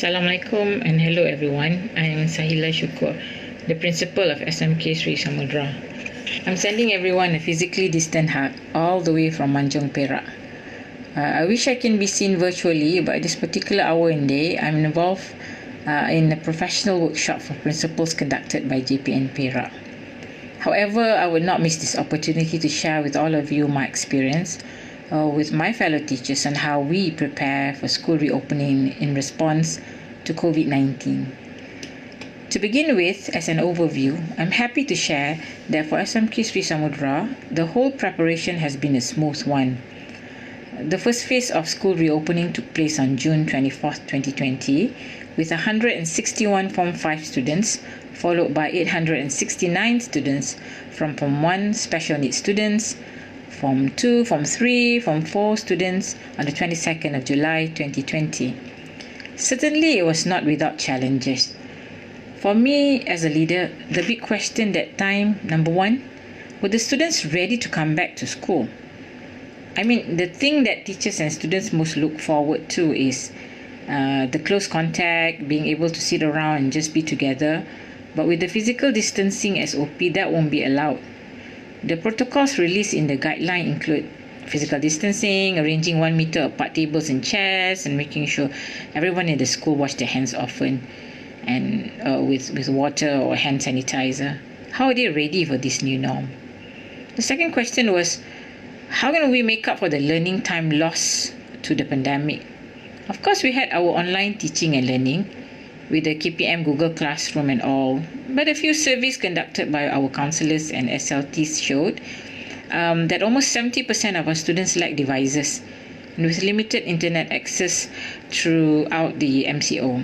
Assalamualaikum and hello everyone. I am Sahila, the principal of SMK Seri Samudera. I'm sending everyone a physically distant hug all the way from Manjung, Perak. I wish I can be seen virtually, but this particular hour and day, I'm involved in a professional workshop for principals conducted by JPN Perak. However, I would not miss this opportunity to share with all of you my experience with my fellow teachers on how we prepare for school reopening in response to COVID-19. To begin with, as an overview, I'm happy to share that for SMK Seri Samudera, the whole preparation has been a smooth one. The first phase of school reopening took place on June 24, 2020, with 161 Form 5 students, followed by 869 students from Form 1 special needs students, Form 2, Form 3, Form 4 students on the 22nd of July 2020. Certainly, it was not without challenges. For me, as a leader, the big question that time, number one, were the students ready to come back to school? I mean, the thing that teachers and students most look forward to is the close contact, being able to sit around and just be together. But with the physical distancing SOP, that won't be allowed. The protocols released in the guideline include physical distancing, arranging 1 meter apart tables and chairs, and making sure everyone in the school wash their hands often and with water or hand sanitizer. How are they ready for this new norm? The second question was, how can we make up for the learning time lost to the pandemic? Of course, we had our online teaching and learning with the KPM Google Classroom and all, but a few surveys conducted by our counsellors and SLTs showed that almost 70% of our students lack devices and with limited internet access throughout the MCO.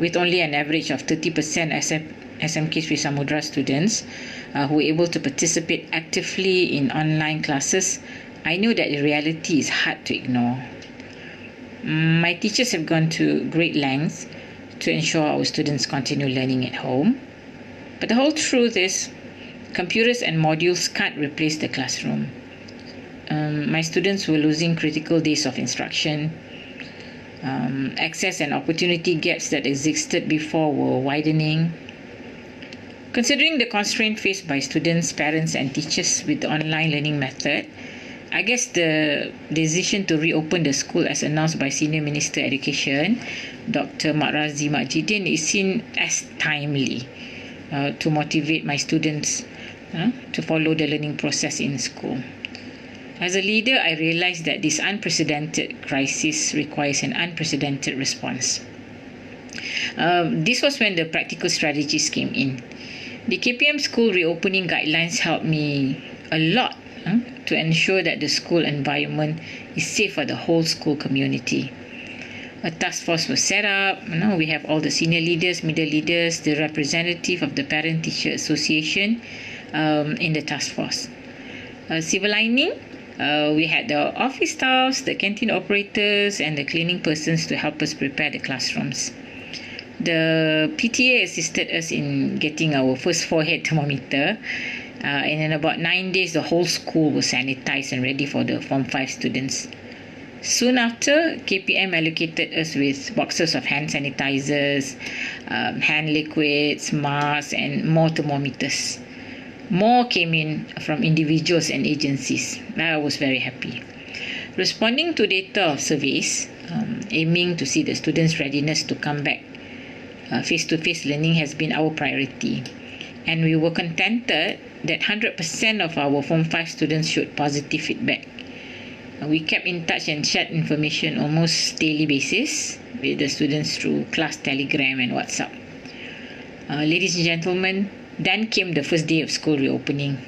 With only an average of 30% SMK Seri Samudera students who were able to participate actively in online classes, I know that the reality is hard to ignore. My teachers have gone to great lengths to ensure our students continue learning at home. But the whole truth is, computers and modules can't replace the classroom. My students were losing critical days of instruction. Access and opportunity gaps that existed before were widening. Considering the constraint faced by students, parents and teachers with the online learning method, I guess the decision to reopen the school as announced by Senior Minister Education, Dr. Razi Majidin, is seen as timely to motivate my students to follow the learning process in school. As a leader, I realized that this unprecedented crisis requires an unprecedented response. This was when the practical strategies came in. The KPM school reopening guidelines helped me a lot to ensure that the school environment is safe for the whole school community. A task force was set up. We have all the senior leaders, middle leaders, the representative of the Parent-Teacher Association in the task force. Civil lining, we had the office staffs, the canteen operators, and the cleaning persons to help us prepare the classrooms. The PTA assisted us in getting our first forehead thermometer. And in about 9 days, the whole school was sanitized and ready for the Form 5 students. Soon after, KPM allocated us with boxes of hand sanitizers, hand liquids, masks, and more thermometers. More came in from individuals and agencies. I was very happy. Responding to data of surveys, aiming to see the students' readiness to come back, face-to-face learning has been our priority. And we were contented that 100% of our Form 5 students showed positive feedback. We kept in touch and shared information almost daily basis with the students through class telegram and WhatsApp. Ladies and gentlemen, then came the first day of school reopening.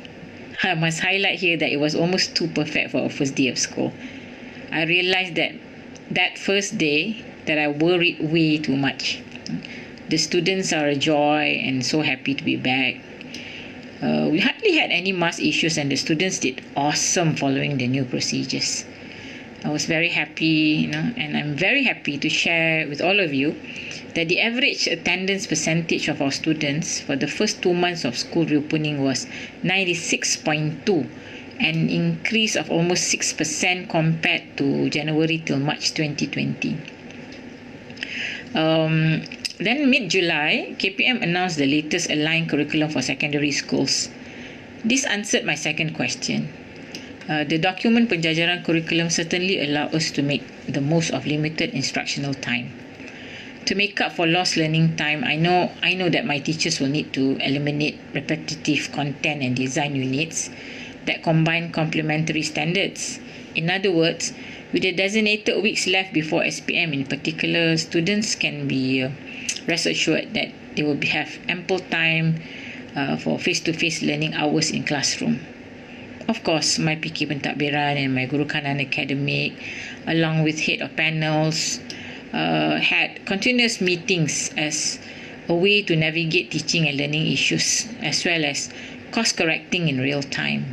I must highlight here that it was almost too perfect for a first day of school. I realized that first day that I worried way too much. The students are a joy and so happy to be back. We hardly had any mask issues and the students did awesome following the new procedures. I was very happy, and I'm very happy to share with all of you that the average attendance percentage of our students for the first 2 months of school reopening was 96.2, an increase of almost 6% compared to January till March 2020. Then mid-July, KPM announced the latest aligned curriculum for secondary schools. This answered my second question. The document penjajaran curriculum certainly allow us to make the most of limited instructional time. To make up for lost learning time, I know that my teachers will need to eliminate repetitive content and design units that combine complementary standards. In other words, with the designated weeks left before SPM in particular, students can be rest assured that they will have ample time for face-to-face learning hours in classroom. Of course, my PK Pentadbiran and my Guru Kanan Academic, along with head of panels, had continuous meetings as a way to navigate teaching and learning issues, as well as course-correcting in real time.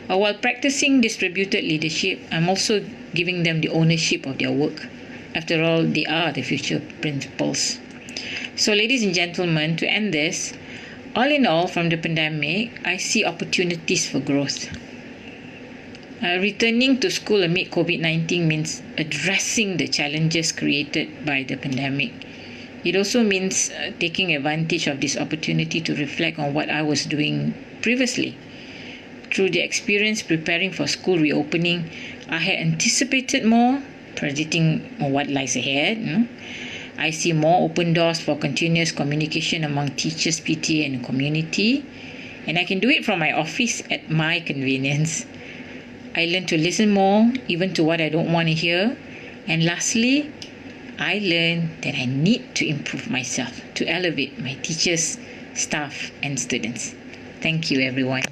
While practicing distributed leadership, I'm also giving them the ownership of their work. After all, they are the future principals. So, ladies and gentlemen, to end this, all in all, from the pandemic, I see opportunities for growth. Returning to school amid COVID-19 means addressing the challenges created by the pandemic. It also means taking advantage of this opportunity to reflect on what I was doing previously. Through the experience preparing for school reopening, I had anticipated more, predicting what lies ahead. I see more open doors for continuous communication among teachers, PTA and community. And I can do it from my office at my convenience. I learn to listen more, even to what I don't want to hear. And lastly, I learned that I need to improve myself to elevate my teachers, staff and students. Thank you, everyone.